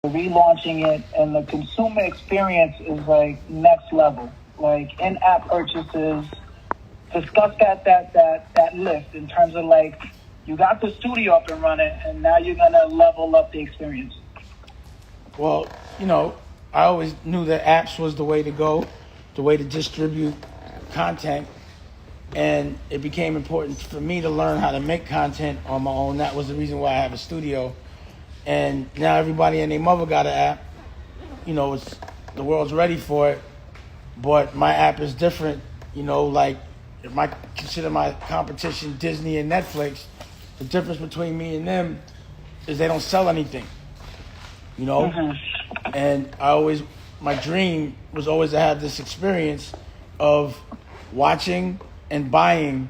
relaunching it, and the consumer experience is like next level. Like in-app purchases, discuss that list in terms of like you got the studio up and running, and now you're gonna level up the experience. Well, I always knew that apps was the way to go, the way to distribute content, and it became important for me to learn how to make content on my own. That was the reason why I have a studio. And now everybody and their mother got an app. It's the world's ready for it, but my app is different. Like if I consider my competition Disney and Netflix, the difference between me and them is they don't sell anything. And my dream was always to have this experience of watching and buying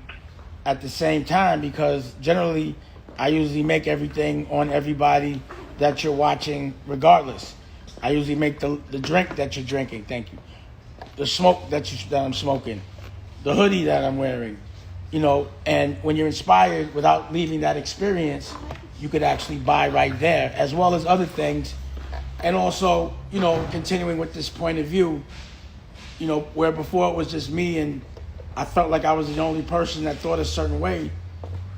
at the same time, because generally I usually make everything on everybody that you're watching regardless. I usually make the drink that you're drinking, thank you, the smoke that I'm smoking, the hoodie that I'm wearing, and when you're inspired without leaving that experience, you could actually buy right there, as well as other things. And also, continuing with this point of view, where before it was just me and I felt like I was the only person that thought a certain way,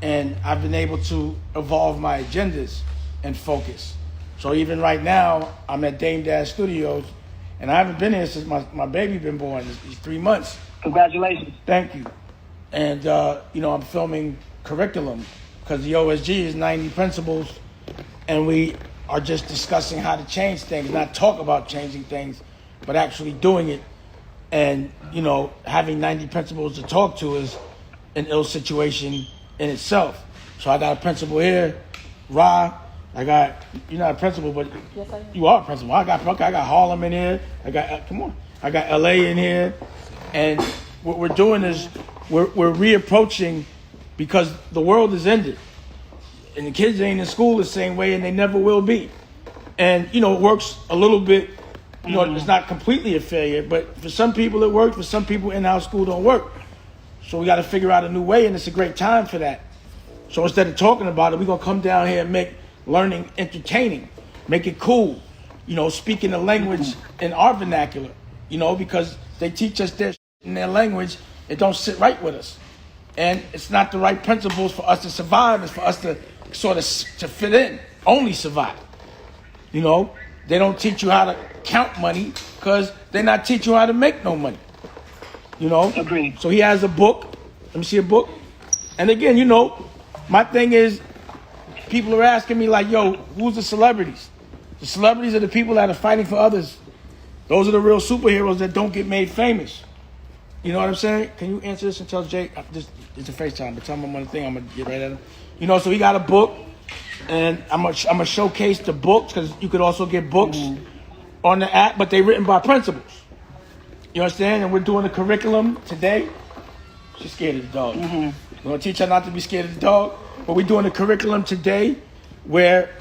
and I've been able to evolve my agendas and focus. So even right now, I'm at Dame Dad Studios, and I haven't been here since my baby been born. It's 3 months. Congratulations. Thank you. And, I'm filming curriculum because the OSG is 90 principles, and we are just discussing how to change things, not talk about changing things, but actually doing it. And, having 90 principles to talk to is an ill situation in itself. So I got a principal here, Ra. You're not a principal, but yes, I am. You are a principal. I got Harlem in here. I got LA in here. And what we're doing is we're reapproaching, because the world is ended. And the kids ain't in school the same way, and they never will be. And, it works a little bit, it's not completely a failure, but for some people it works, for some people in-house school don't work. So we got to figure out a new way, and it's a great time for that. So instead of talking about it, we're going to come down here and make learning entertaining, make it cool, speaking the language in our vernacular, because they teach us their in their language, it don't sit right with us. And it's not the right principles for us to survive, it's for us to sort of to fit in, only survive. They don't teach you how to count money because they're not teaching you how to make no money. Agreed. So he has a book. Let me see a book. And again, my thing is, people are asking me like, yo, who's the celebrities? The celebrities are the people that are fighting for others. Those are the real superheroes that don't get made famous. You know what I'm saying? Can you answer this and tell Jake? It's a FaceTime, but tell him one thing, I'm going to get right at him. So he got a book, and I'm gonna showcase the books, because you could also get books on the app, but they're written by principals. You understand? And we're doing a curriculum today. She's scared of the dog. We're going to teach her not to be scared of the dog, but we're doing a curriculum today where,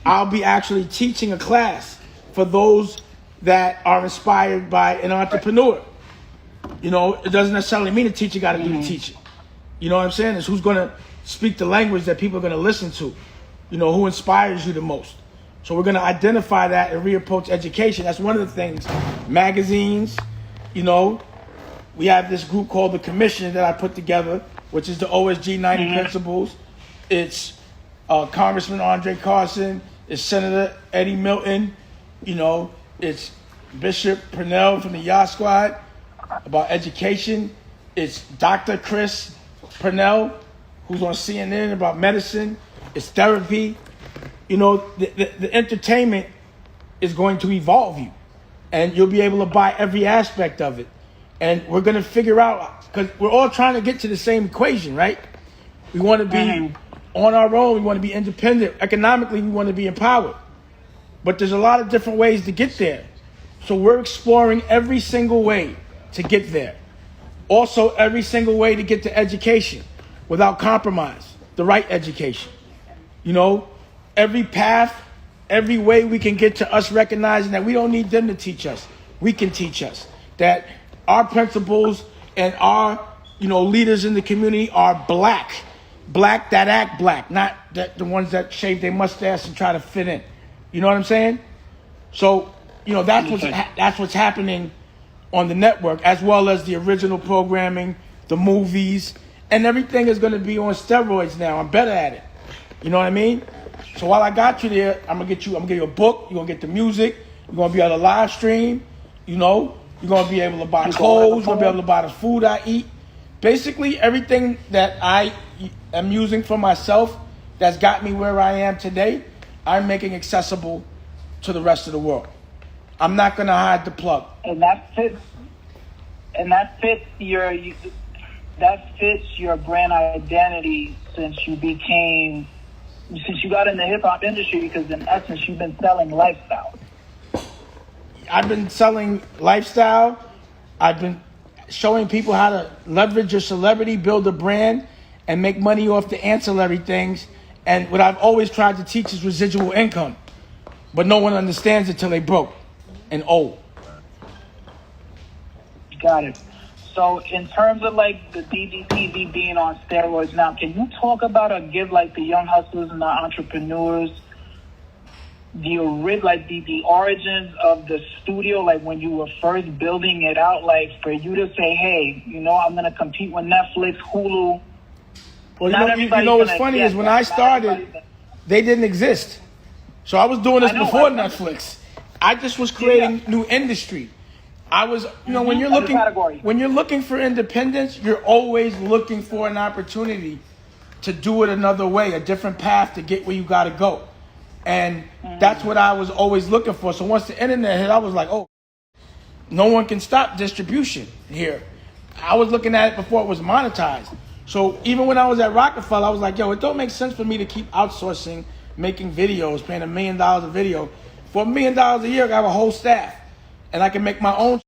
I'll be actually teaching a class for those that are inspired by an entrepreneur. It doesn't necessarily mean a teacher got to do the teaching. You know what I'm saying? It's who's going to speak the language that people are going to listen to. Who inspires you the most. So we're going to identify that and reapproach education. That's one of the things. Magazines, we have this group called the Commission that I put together, which is the OSG 90 Principles. It's Congressman Andre Carson. It's Senator Eddie Milton. It's Bishop Purnell from the Yacht Squad about education. It's Dr. Chris Purnell, who's on CNN about medicine. It's therapy. The entertainment is going to evolve you, and you'll be able to buy every aspect of it. And we're going to figure out, because we're all trying to get to the same equation, right? We want to be on our own. We want to be independent. Economically, we want to be empowered. But there's a lot of different ways to get there. So we're exploring every single way to get there. Also, every single way to get to education without compromise, the right education. Every path, every way we can get to us recognizing that we don't need them to teach us. We can teach us. That our principals and our, leaders in the community are black that act black, not the ones that shave their mustache and try to fit in. You know what I'm saying? So, that's what's happening on the network, as well as the original programming, the movies, and everything is going to be on steroids now. I'm better at it. You know what I mean? So while I got you there, I'm gonna give you a book. You're gonna get the music. You're gonna be able to live stream. You're gonna be able to buy clothes. You're gonna be able to buy the food I eat. Basically, everything that I am using for myself that's got me where I am today, I'm making accessible to the rest of the world. I'm not gonna hide the plug. And that fits your brand identity since you got in the hip hop industry, because in essence you've been selling lifestyle. I've been selling lifestyle. I've been showing people how to leverage your celebrity, build a brand, and make money off the ancillary things. And what I've always tried to teach is residual income. But no one understands it till they broke and old. Got it. So in terms of like the DDTV being on steroids now, can you talk about or give like the young hustlers and the entrepreneurs the origins of the studio, like when you were first building it out, like for you to say, hey, I'm going to compete with Netflix, Hulu. Well, what's funny is when I started, they didn't exist. So I was doing this before Netflix. I just was creating new industry. I was, when you're looking for independence, you're always looking for an opportunity to do it another way, a different path to get where you got to go. And that's what I was always looking for. So once the internet hit, I was like, oh, no one can stop distribution here. I was looking at it before it was monetized. So even when I was at Rockefeller, I was like, yo, it don't make sense for me to keep outsourcing, making videos, paying $1 million a video. For $1 million a year, I have a whole staff. And I can make my own.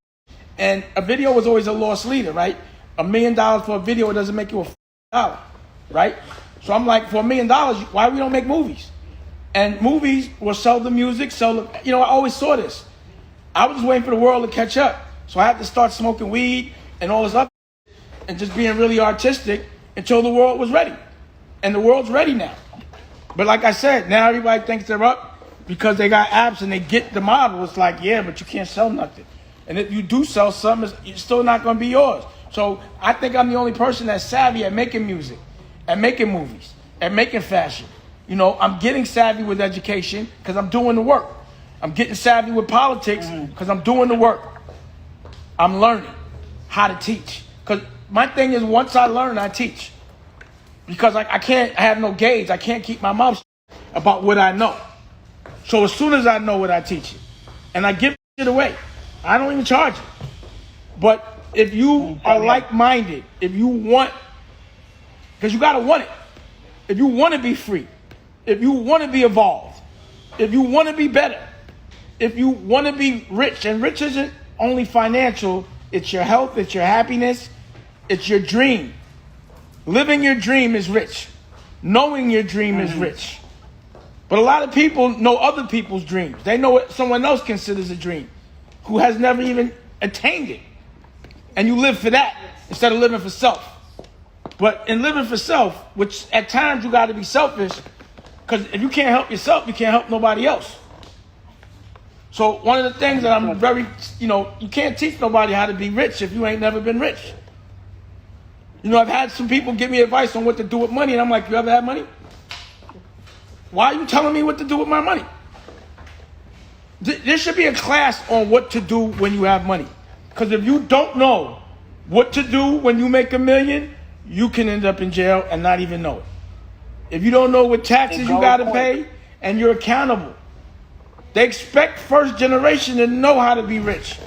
And a video was always a loss leader, right? $1 million for a video, it doesn't make you $1, right? So I'm like, for $1 million, why we don't make movies? And movies will sell the music, I always saw this. I was just waiting for the world to catch up. So I had to start smoking weed and all this other and just being really artistic until the world was ready. And the world's ready now. But like I said, now everybody thinks they're up because they got apps and they get the model. It's like, yeah, but you can't sell nothing. And if you do sell something, it's still not going to be yours. So I think I'm the only person that's savvy at making music, at making movies, at making fashion. I'm getting savvy with education because I'm doing the work. I'm getting savvy with politics because I'm doing the work. I'm learning how to teach. Because my thing is, once I learn, I teach. Because I have no gauge. I can't keep my mouth about what I know. So as soon as I know what I teach it, and I give it away, I don't even charge it. But if you are like-minded, if you want, because you got to want it. If you want to be free, if you want to be evolved, if you want to be better, if you want to be rich, and rich isn't only financial, it's your health, it's your happiness, it's your dream. Living your dream is rich. Knowing your dream is rich. But a lot of people know other people's dreams. They know what someone else considers a dream, who has never even attained it. And you live for that instead of living for self. But in living for self, which at times you got to be selfish, because if you can't help yourself, you can't help nobody else. So one of the things that I'm very, you can't teach nobody how to be rich if you ain't never been rich. I've had some people give me advice on what to do with money, and I'm like, you ever had money? Why are you telling me what to do with my money? There should be a class on what to do when you have money. Because if you don't know what to do when you make $1 million, you can end up in jail and not even know it. If you don't know what taxes you got to pay, and you're accountable. They expect first generation to know how to be rich.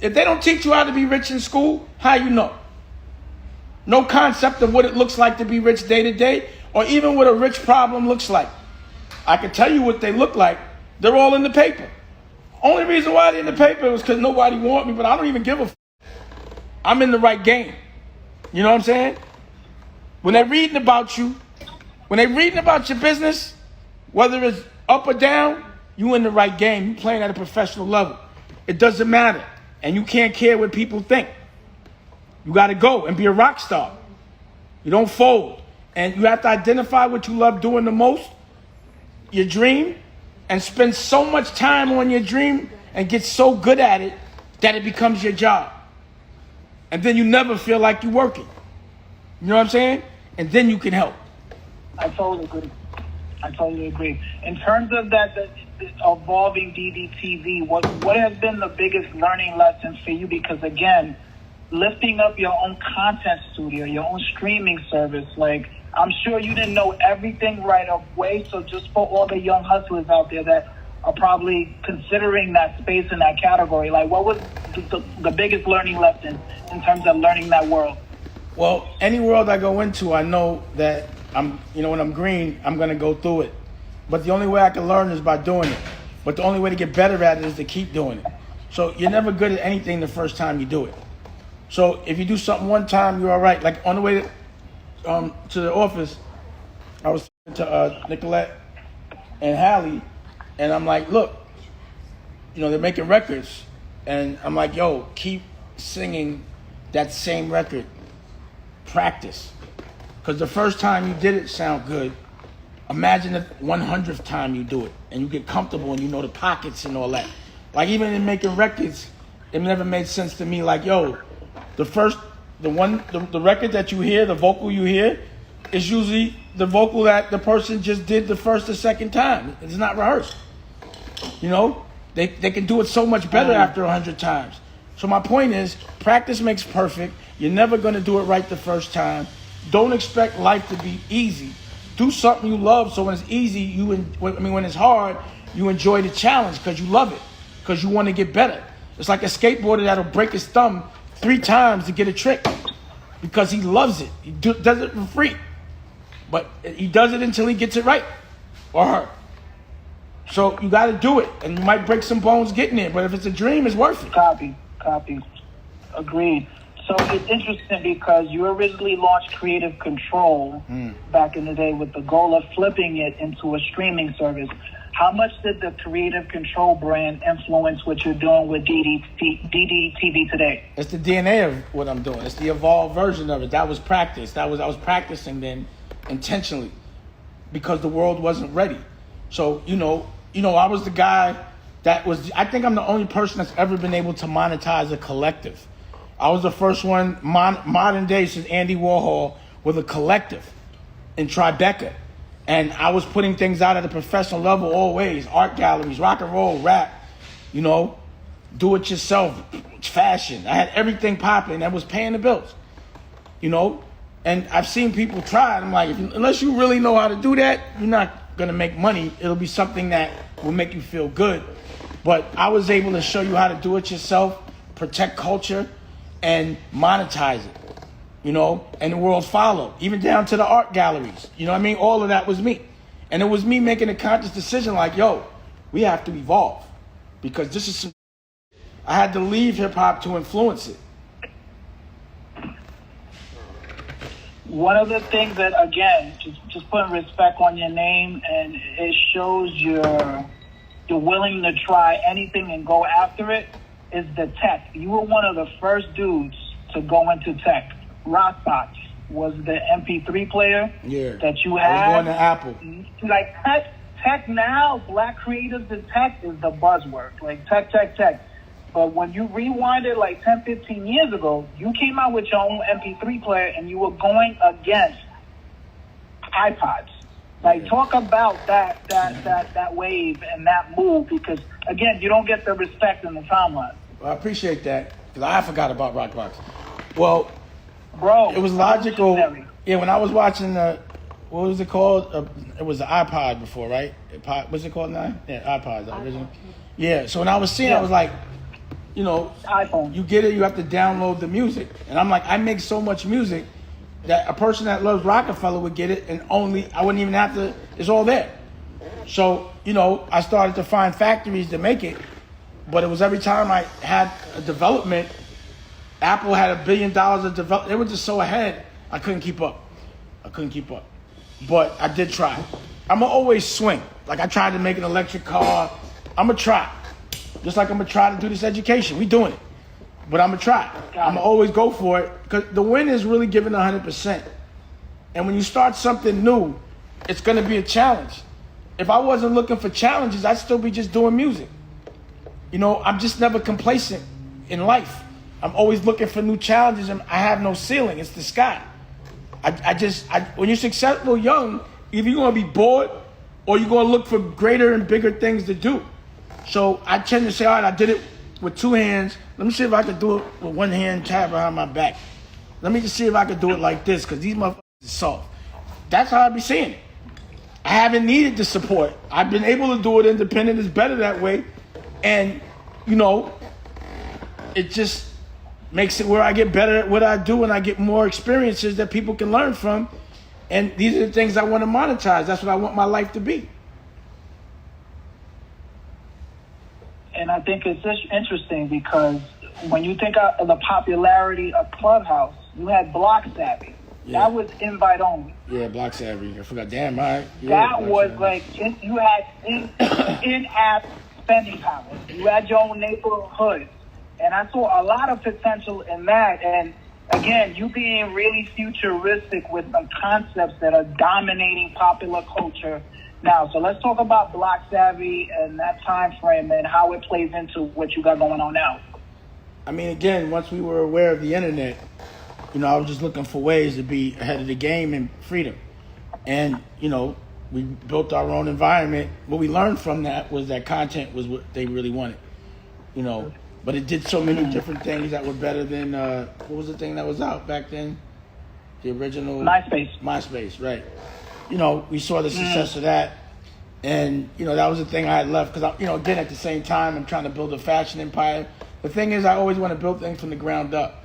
If they don't teach you how to be rich in school, how you know? No concept of what it looks like to be rich day to day, or even what a rich problem looks like. I can tell you what they look like. They're all in the paper. Only reason why they're in the paper was because nobody wants me, but I don't even give a f***. I'm in the right game. You know what I'm saying? When they're reading about you, when they're reading about your business, whether it's up or down, you in the right game. You playing at a professional level. It doesn't matter. And you can't care what people think. You got to go and be a rock star. You don't fold. And you have to identify what you love doing the most your dream and spend so much time on your dream and get so good at it that it becomes your job. And then you never feel like you're working. You know what I'm saying? And then you can help. I totally agree. In terms of the evolving DDTV, what has been the biggest learning lesson for you? Because again, lifting up your own content studio, your own streaming service, like, I'm sure you didn't know everything right away. So just for all the young hustlers out there that are probably considering that space in that category, like, what was the biggest learning lesson in terms of learning that world? Well, any world I go into, I know that when I'm green, I'm going to go through it. But the only way I can learn is by doing it. But the only way to get better at it is to keep doing it. So you're never good at anything the first time you do it. So if you do something one time, you're all right. Like on the way to the office, I was talking to Nicolette and Hallie, and I'm like, look, they're making records. And I'm like, yo, keep singing that same record. Practice. Because the first time you did it sound good. Imagine the 100th time you do it and you get comfortable and you know the pockets and all that. Like even in making records, it never made sense to me. Like, yo, the record that you hear, the vocal you hear, is usually the vocal that the person just did the first or second time. It's not rehearsed. They can do it so much better after 100 times. So my point is, practice makes perfect. You're never going to do it right the first time. Don't expect life to be easy. Do something you love, so when it's easy, when it's hard, you enjoy the challenge because you love it, because you want to get better. It's like a skateboarder that'll break his thumb 3 times to get a trick because he loves it. He does it for free, but he does it until he gets it right, or her. So you got to do it, and you might break some bones getting there, but if it's a dream, it's worth it. Copy. Agreed. So it's interesting because you originally launched Creative Control back in the day with the goal of flipping it into a streaming service. How much did the Creative Control brand influence what you're doing with DDTV today? It's the DNA of what I'm doing. It's the evolved version of it. That was practice. I was practicing then intentionally because the world wasn't ready. So, I was the guy I think I'm the only person that's ever been able to monetize a collective. I was the first one, modern day, since Andy Warhol, with a collective in Tribeca. And I was putting things out at a professional level always. Art galleries, rock and roll, rap, do it yourself, fashion. I had everything popping that was paying the bills, And I've seen people try it. I'm like, unless you really know how to do that, you're not going to make money. It'll be something that will make you feel good. But I was able to show you how to do it yourself, protect culture, and monetize it, and the world followed, even down to the art galleries. All of that was me. And it was me making a conscious decision like, yo, we have to evolve because this is I had to leave hip hop to influence it. One of the things that, again, just putting respect on your name, and it shows you're willing to try anything and go after it, is the tech. You were one of the first dudes to go into tech. Rockbox was the MP3 player that you had. I was going to Apple. Like tech now, black creatives in tech is the buzzword. Like tech. But when you rewind it like 10, 15 years ago, you came out with your own MP3 player and you were going against iPods. Like, talk about that wave and that move, because, again, you don't get the respect in the timeline. Well, I appreciate that, because I forgot about Rockbox. Well, bro, it was logical. Yeah, when I was watching what was it called? It was the iPod before, right? What's it called now? Yeah, iPod, the original. Yeah, so when I was seeing it, I was like, iPhone. You get it, you have to download the music. And I'm like, I make so much music that a person that loves Rockefeller would get it, and I wouldn't even have to, it's all there. So, I started to find factories to make it, but it was every time I had a development, Apple had $1 billion of development. They were just so ahead, I couldn't keep up. But I did try. I'm going to always swing. Like I tried to make an electric car. I'm going to try. Just like I'm going to try to do this education. We doing it. But I'm going to try. I'm going to always go for it, because the win is really giving 100%. And when you start something new, it's going to be a challenge. if I wasn't looking for challenges, I'd still be just doing music. You know, I'm just never complacent in life. I'm always looking for new challenges, and I have no ceiling. It's the sky. When you're successful young, either you're going to be bored or you're going to look for greater and bigger things to do. So I tend to say, all right, I did it with two hands. Let me see if I can do it with one hand tied behind my back. Let me just see if I can do it like this, because these motherfuckers are soft. That's how I be seeing it. I haven't needed the support. I've been able to do it independent. It's better that way. And, you know, it just makes it where I get better at what I do, and I get more experiences that people can learn from. And these are the things I want to monetize. That's what I want my life to be. And I think it's just interesting because when you think of the popularity of Clubhouse, you had Block Savvy. Yeah. That was invite only. Yeah, Block Savvy. I forgot. Damn, right. Yeah, that was like, you had in-app spending power. You had your own neighborhood. And I saw a lot of potential in that. And again, you being really futuristic with some concepts that are dominating popular culture now. So let's talk about Block Savvy and that time frame and how it plays into what you got going on now. I mean, again, once we were aware of the internet, you know, I was just looking for ways to be ahead of the game and freedom. And, you know, we built our own environment. What we learned from that was that content was what they really wanted, you know. But it did so many different things that were better than, what was the thing that was out back then? The original... MySpace, right. You know, we saw the success of that. And, you know, that was the thing I had left. Because, you know, again, at the same time, I'm trying to build a fashion empire. The thing is, I always want to build things from the ground up.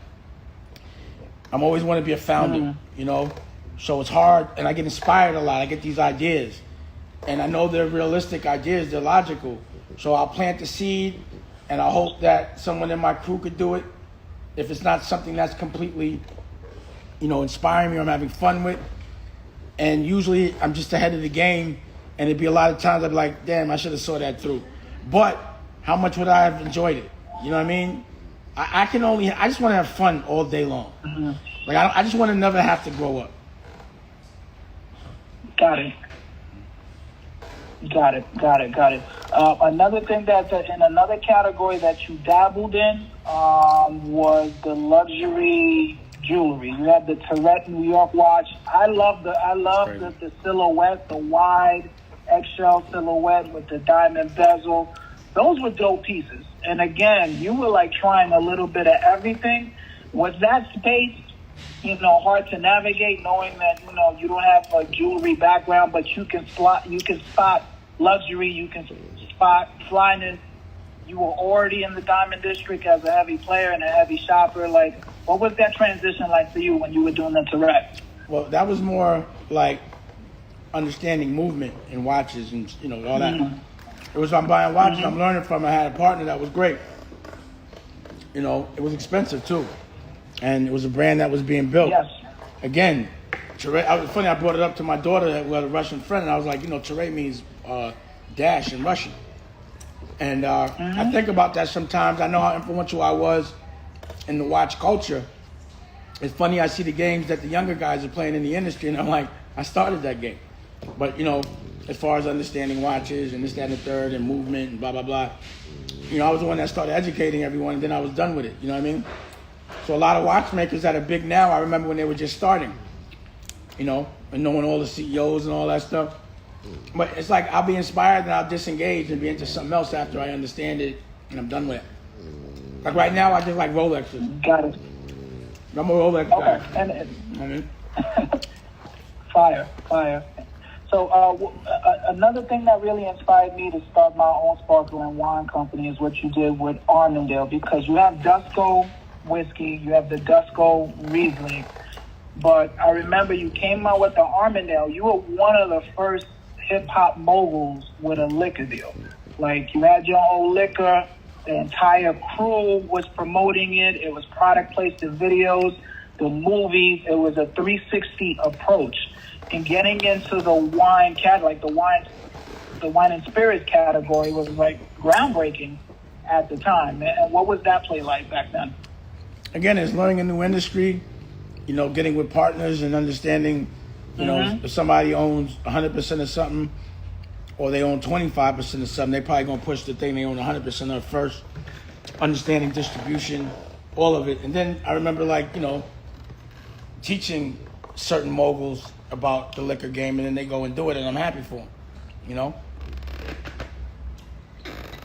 I'm always want to be a founder, you know. So it's hard, and I get inspired a lot. I get these ideas. And I know they're realistic ideas. They're logical. So I'll plant the seed, and I hope that someone in my crew could do it. If it's not something that's completely, you know, inspiring me or I'm having fun with. And usually I'm just ahead of the game, and it'd be a lot of times I'd be like, damn, I should have saw that through. But how much would I have enjoyed it? You know what I mean? I just want to have fun all day long. Like, I just want to never have to grow up. Got it. Another thing that's in another category that you dabbled in was the luxury jewelry. You had the Tourette New York watch. I love the silhouette, the wide eggshell silhouette with the diamond bezel. Those were dope pieces. And again, you were like trying a little bit of everything. Was that space, you know, hard to navigate, knowing that, you know, you don't have a jewelry background, but you can spot luxury, you can spot flyness. You were already in the diamond district as a heavy player and a heavy shopper. Like, what was that transition like for you when you were doing the Tourette? Well, that was more like understanding movement and watches and, you know, all that. It was, I'm buying watches, I'm learning from. I had a partner that was great. You know, it was expensive too. And it was a brand that was being built. Yes. Again, Tourette, it was funny, I brought it up to my daughter who had a Russian friend, and I was like, you know, Tourette means dash in Russian. And I think about that sometimes. I know how influential I was in the watch culture. It's funny, I see the games that the younger guys are playing in the industry, and I'm like, I started that game. But, you know, as far as understanding watches and this, that, and the third, and movement and blah, blah, blah, you know, I was the one that started educating everyone, and then I was done with it, you know what I mean? So a lot of watchmakers that are big now, I remember when they were just starting, you know, and knowing all the CEOs and all that stuff. But it's like I'll be inspired and I'll disengage and be into something else after I understand it and I'm done with it. Like right now, I just like Rolexes. Got it. I'm a Rolex guy. Okay. And you know what I mean? Fire. So another thing that really inspired me to start my own sparkling wine company is what you did with Armandale, because you have Dusko whiskey, you have the Dusko Riesling, but I remember you came out with the Armandale. You were one of the first hip-hop moguls with a liquor deal. Like, you had your own liquor, the entire crew was promoting it, it was product placed in videos, the movies, it was a 360 approach. And getting into the wine category, like the wine and spirits category was like groundbreaking at the time. And what was that play like back then? Again, it's learning a new industry, you know, getting with partners and understanding, you know, if somebody owns 100% of something, or they own 25% of something, they probably gonna push the thing they own 100% of first, understanding distribution, all of it. And then I remember, like, you know, teaching certain moguls about the liquor game, and then they go and do it, and I'm happy for them, you know?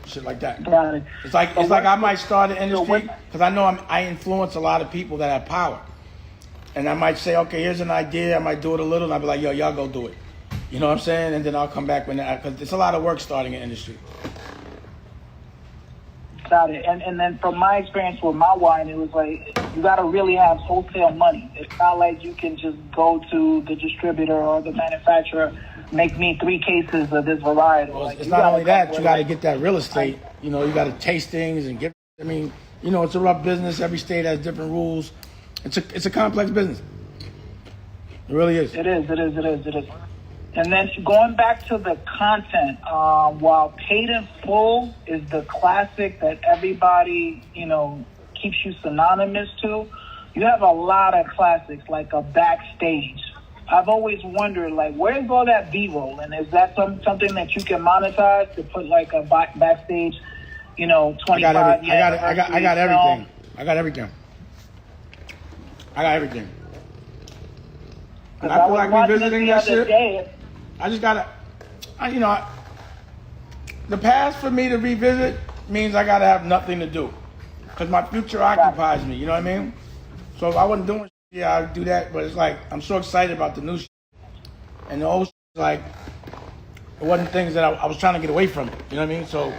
Shit like that. Got it. It's like I might start an industry because I know I influence a lot of people that have power, and I might say, okay, here's an idea. I might do it a little, and I'll be like, yo, y'all go do it. You know what I'm saying? And then I'll come back because it's a lot of work starting an industry. Got it. And then from my experience with my wine, it was like you got to really have wholesale money. It's not like you can just go to the distributor or the manufacturer, make me 3 cases of this variety. Well, like, it's not only that, you got to get that real estate. You know, you got to taste things and get. I mean, you know, it's a rough business. Every state has different rules. It's a complex business. It really is. It is. And then going back to the content, while Paid in Full is the classic that everybody, you know, keeps you synonymous to, you have a lot of classics like a Backstage. I've always wondered, like, where's all that B-roll? And is that something that you can monetize to put like a Backstage, you know, 25 years? I got everything. I got everything. And I feel like revisiting that shit. I just gotta, the past for me to revisit means I gotta have nothing to do, cause my future occupies me. You know what I mean? So if I wasn't doing shit, yeah, I'd do that. But it's like I'm so excited about the new shit, and the old shit, like it wasn't things that I was trying to get away from it. You know what I mean? So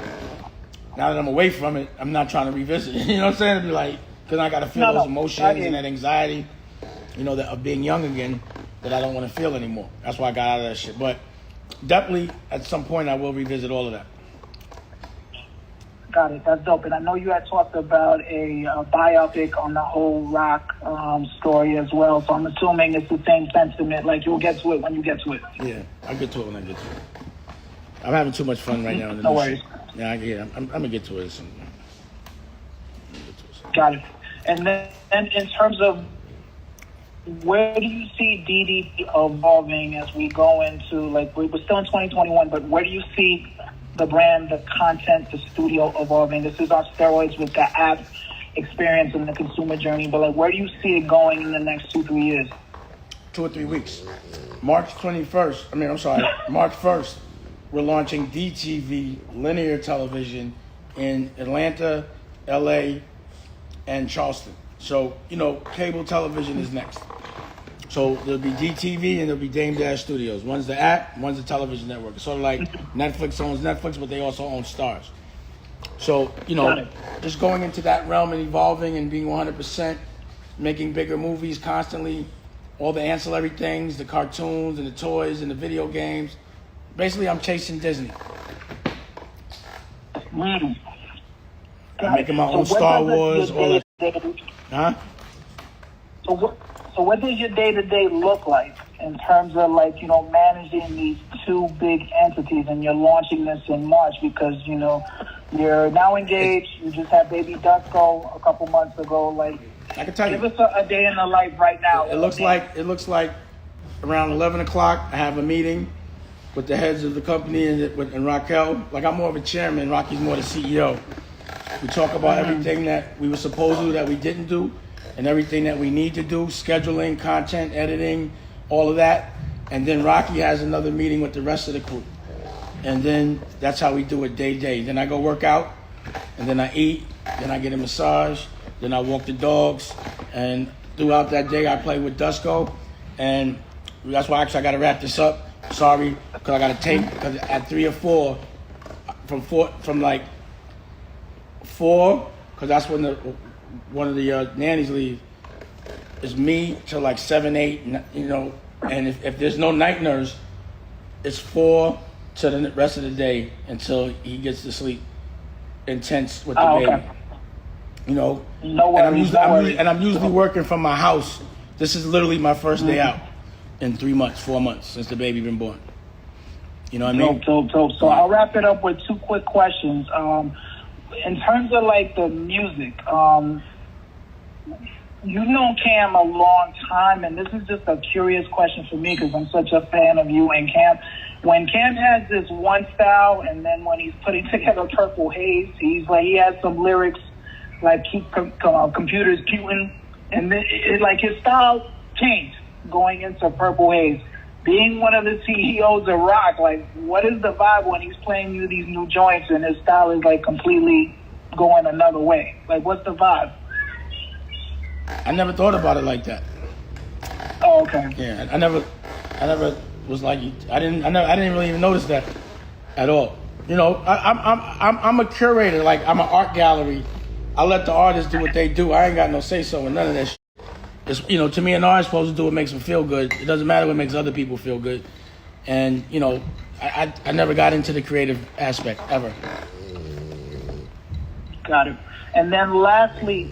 now that I'm away from it, I'm not trying to revisit it. You know what I'm saying? It'd be like, cause I gotta feel those emotions and that anxiety, you know, that of being young again, that I don't want to feel anymore. That's why I got out of that shit. But definitely, at some point, I will revisit all of that. Got it. That's dope. And I know you had talked about a biopic on the whole Rock story as well. So I'm assuming it's the same sentiment. Like, you'll get to it when you get to it. Yeah, I'll get to it when I get to it. I'm having too much fun right now. No worries. Yeah, I'm going to get to it. Got it. And then in terms of where do you see DD evolving as we go into, like, we're still in 2021, but where do you see the brand, the content, the studio evolving? This is on steroids with the app experience and the consumer journey, but like, where do you see it going in the next 2-3 years? 2 or 3 weeks. March 1st, we're launching DTV linear television in Atlanta, LA, and Charleston. So, you know, cable television is next. So there'll be DTV and there'll be Dame Dash Studios. One's the app, one's the television network. It's sort of like Netflix owns Netflix, but they also own Starz. So, you know, just going into that realm and evolving and being 100%, making bigger movies constantly, all the ancillary things, the cartoons and the toys and the video games. Basically, I'm chasing Disney. I'm making my own Star Wars, all that. Huh? So what does your day-to-day look like in terms of, like, you know, managing these 2 big entities, and you're launching this in March because, you know, you're now engaged, you just had baby Dusko a couple months ago. Like, I can tell you, give us a day in the life right now. It looks like around 11 o'clock, I have a meeting with the heads of the company and Raquel. Like, I'm more of a chairman, Rocky's more the CEO. We talk about everything that we were supposed to do that we didn't do, and everything that we need to do, scheduling, content, editing, all of that. And then Rocky has another meeting with the rest of the crew. And then that's how we do it day to day. Then I go work out, and then I eat, then I get a massage, then I walk the dogs, and throughout that day I play with Dusko. And that's why actually I got to wrap this up. Sorry, because I got to take, because at 3 or 4, from like 4, because that's when one of the nannies leave, is me till like 7, 8, you know, and if there's no night nurse, it's 4 to the rest of the day until he gets to sleep intense with the baby. Okay. You know, I'm usually working from my house. This is literally my first day out in 4 months since the baby been born. You know what I mean? Dope. So I'll wrap it up with 2 quick questions. In terms of like the music, you've known Cam a long time, and this is just a curious question for me because I'm such a fan of you and Cam. when Cam has this one style, and then when he's putting together Purple Haze, he's like, he has some lyrics like keep computers queuing, and then like his style changed going into Purple Haze. Being one of the CEOs of rock, like, what is the vibe when he's playing you these new joints and his style is like completely going another way? Like, what's the vibe? I never thought about it like that. Oh, okay. Yeah, I never was like, I didn't really even notice that at all. You know, I'm a curator. Like, I'm an art gallery. I let the artists do what they do. I ain't got no say so in none of that shit. It's, you know, to me, an artist supposed to do what makes them feel good. It doesn't matter what makes other people feel good. And, you know, I never got into the creative aspect ever. Got it. And then lastly,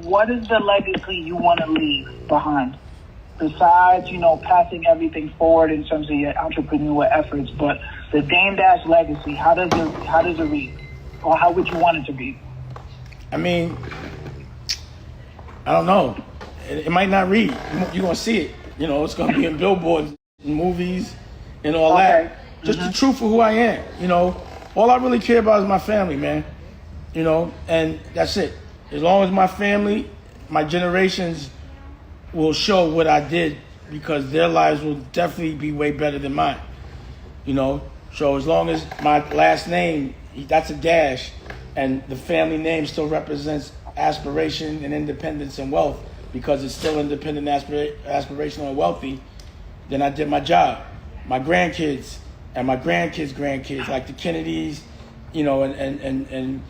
what is the legacy you want to leave behind? Besides, you know, passing everything forward in terms of your entrepreneurial efforts, but the Dame Dash legacy, how does it read? Or how would you want it to be? I mean, I don't know. It might not read. You're going to see it. You know, it's going to be in billboards, in movies, and all that. Just the truth of who I am. You know, all I really care about is my family, man. You know, and that's it. As long as my family, my generations will show what I did, because their lives will definitely be way better than mine. You know, so as long as my last name, that's a dash, and the family name still represents aspiration and independence and wealth, because it's still independent, aspirational and wealthy, then I did my job. My grandkids and my grandkids, like the Kennedys, you know, and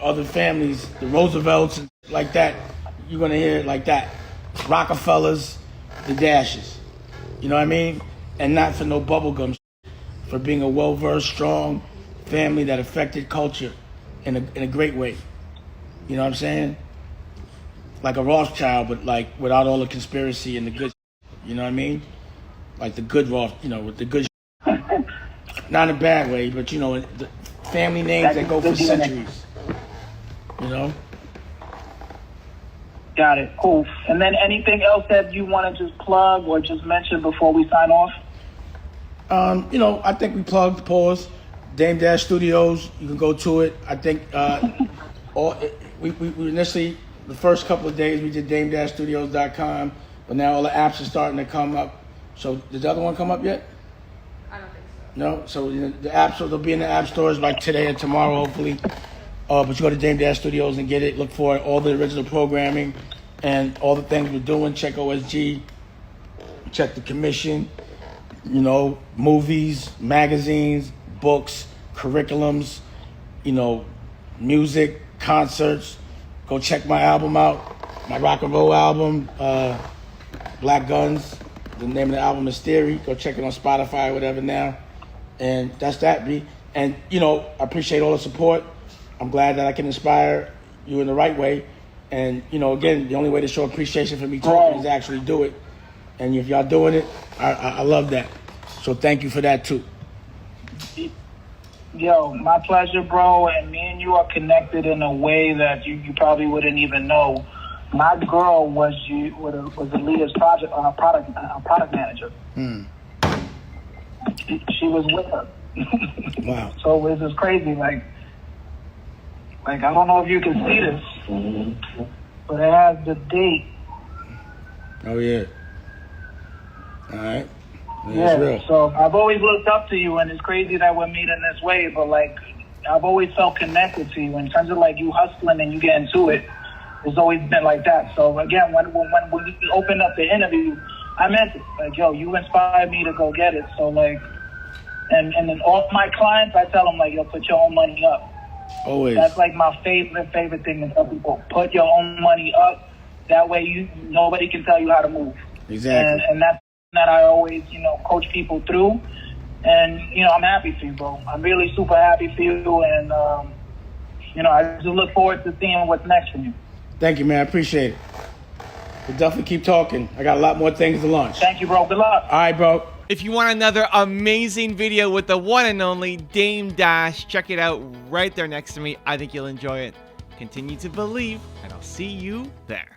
other families, the Roosevelts, like that, you're gonna hear it like that. Rockefellers, the Dashes, you know what I mean? And not for no bubblegum, for being a well-versed, strong family that affected culture in a great way. You know what I'm saying? Like a Rothschild, but like without all the conspiracy and the good. You know what I mean? Like the good Roth, you know, with the good. Not in a bad way, but you know, the family names that go for centuries. You know? Got it. Cool. And then anything else that you want to just plug or just mention before we sign off? You know, I think we plugged, pause, Dame Dash Studios. You can go to it. I think we initially, the first couple of days, we did dame-studios.com, but now all the apps are starting to come up. So did the other one come up yet? I don't think so. No? So you know, the apps, they'll be in the app stores like today or tomorrow, hopefully. But you go to Dame Dash Studios and get it. Look for all the original programming and all the things we're doing. Check OSG. Check the commission. You know, movies, magazines, books, curriculums, you know, music, concerts. Go check my album out, my rock and roll album, Black Guns. The name of the album is Theory. Go check it on Spotify or whatever now. And that's that, B. And, you know, I appreciate all the support. I'm glad that I can inspire you in the right way. And, you know, again, the only way to show appreciation for me talking is to actually do it. And if y'all doing it, I love that. So thank you for that, too. Yo, my pleasure, bro. And me and you are connected in a way that you probably wouldn't even know. My girl was the leader's product manager. She was with her. Wow. So this is crazy. Like I don't know if you can see this, but it has the date. Oh, yeah. All right. Yeah, real. So I've always looked up to you, and it's crazy that we're meeting this way, but like I've always felt connected to you in terms of like you hustling and you getting to it. It's always been like that. So again, when we opened up the interview, I meant it. Like, yo, you inspired me to go get it. So like, and then all my clients, I tell them like, yo, put your own money up. Always. That's like my favorite thing to tell people. Put your own money up. That way nobody can tell you how to move. Exactly. And that's that I always, you know, coach people through. And, you know, I'm happy for you, bro. I'm really super happy for you. And, you know, I just look forward to seeing what's next for you. Thank you, man. I appreciate it. We'll definitely keep talking. I got a lot more things to launch. Thank you, bro. Good luck. All right, bro. If you want another amazing video with the one and only Dame Dash, check it out right there next to me. I think you'll enjoy it. Continue to believe, and I'll see you there.